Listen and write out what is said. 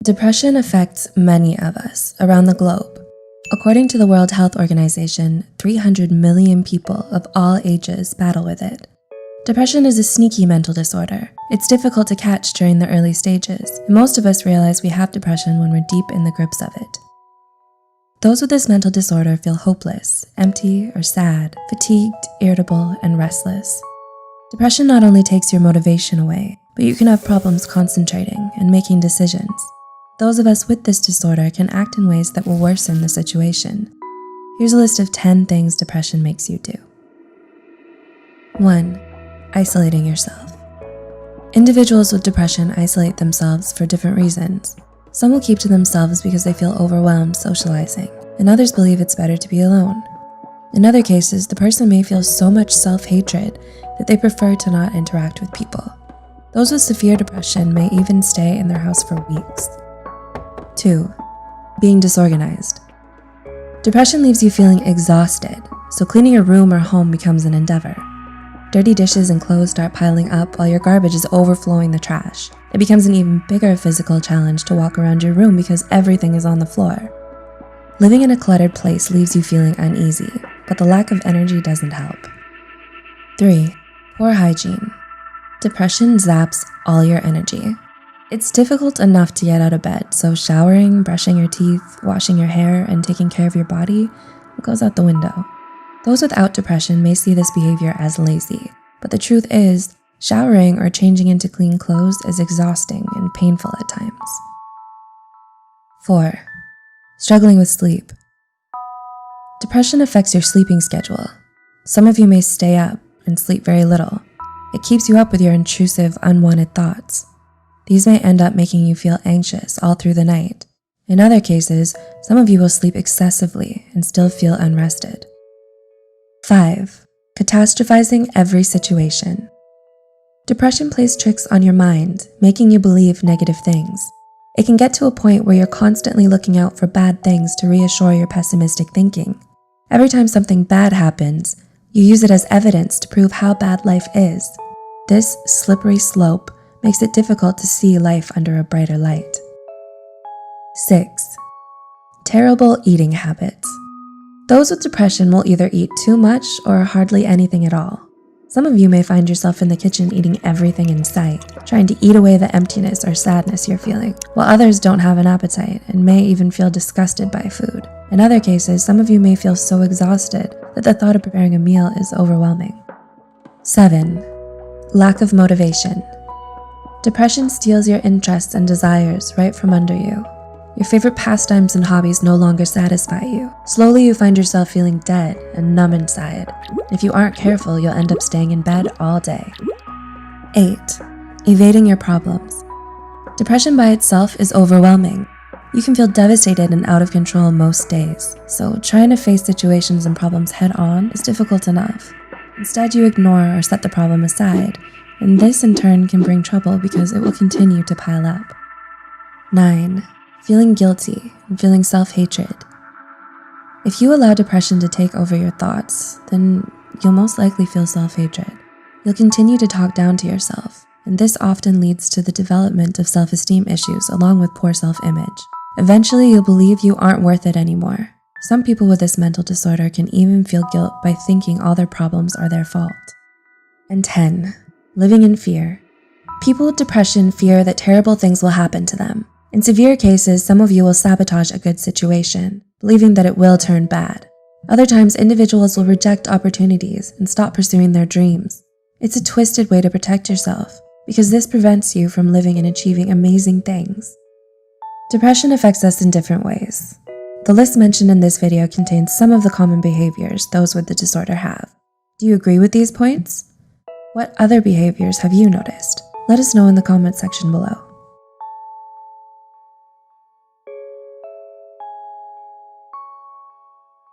Depression affects many of us around the globe. According to the World Health Organization, 300 million people of all ages battle with it. Depression is a sneaky mental disorder. It's difficult to catch during the early stages, and most of us realize we have depression when we're deep in the grips of it. Those with this mental disorder feel hopeless, empty or sad, fatigued, irritable, and restless. Depression not only takes your motivation away, but you can have problems concentrating and making decisions. Those of us with this disorder can act in ways that will worsen the situation. Here's a list of 10 things depression makes you do. 1. Isolating yourself. Individuals with depression isolate themselves for different reasons. Some will keep to themselves because they feel overwhelmed socializing, and others believe it's better to be alone. In other cases, the person may feel so much self-hatred that they prefer to not interact with people. Those with severe depression may even stay in their house for weeks. 2. Being disorganized. Depression leaves you feeling exhausted, so cleaning your room or home becomes an endeavor. Dirty dishes and clothes start piling up while your garbage is overflowing the trash. It becomes an even bigger physical challenge to walk around your room because everything is on the floor. Living in a cluttered place leaves you feeling uneasy, but the lack of energy doesn't help. 3. Poor hygiene. Depression zaps all your energy. It's difficult enough to get out of bed, so showering, brushing your teeth, washing your hair, and taking care of your body goes out the window. Those without depression may see this behavior as lazy, but the truth is, showering or changing into clean clothes is exhausting and painful at times. 4. Struggling with sleep. Depression affects your sleeping schedule. Some of you may stay up and sleep very little. It keeps you up with your intrusive, unwanted thoughts. These may end up making you feel anxious all through the night. In other cases, some of you will sleep excessively and still feel unrested. 5. Catastrophizing every situation. Depression plays tricks on your mind, making you believe negative things. It can get to a point where you're constantly looking out for bad things to reassure your pessimistic thinking. Every time something bad happens, you use it as evidence to prove how bad life is. This slippery slope makes it difficult to see life under a brighter light. 6. Terrible eating habits. Those with depression will either eat too much or hardly anything at all. Some of you may find yourself in the kitchen eating everything in sight, trying to eat away the emptiness or sadness you're feeling, while others don't have an appetite and may even feel disgusted by food. In other cases, some of you may feel so exhausted that the thought of preparing a meal is overwhelming. 7. Lack of motivation. Depression steals your interests and desires right from under you. Your favorite pastimes and hobbies no longer satisfy you. Slowly, you find yourself feeling dead and numb inside. If you aren't careful, you'll end up staying in bed all day. 8. Evading your problems. Depression by itself is overwhelming. You can feel devastated and out of control most days, so trying to face situations and problems head on is difficult enough. Instead, you ignore or set the problem aside, and this in turn can bring trouble because it will continue to pile up. 9. Feeling guilty and feeling self-hatred. If you allow depression to take over your thoughts, then you'll most likely feel self-hatred. You'll continue to talk down to yourself, and this often leads to the development of self-esteem issues along with poor self-image. Eventually, you'll believe you aren't worth it anymore. Some people with this mental disorder can even feel guilt by thinking all their problems are their fault. And 10. Living in fear. People with depression fear that terrible things will happen to them. In severe cases, some of you will sabotage a good situation, believing that it will turn bad. Other times, individuals will reject opportunities and stop pursuing their dreams. It's a twisted way to protect yourself, because this prevents you from living and achieving amazing things. Depression affects us in different ways. The list mentioned in this video contains some of the common behaviors those with the disorder have. Do you agree with these points? What other behaviors have you noticed? Let us know in the comment section below.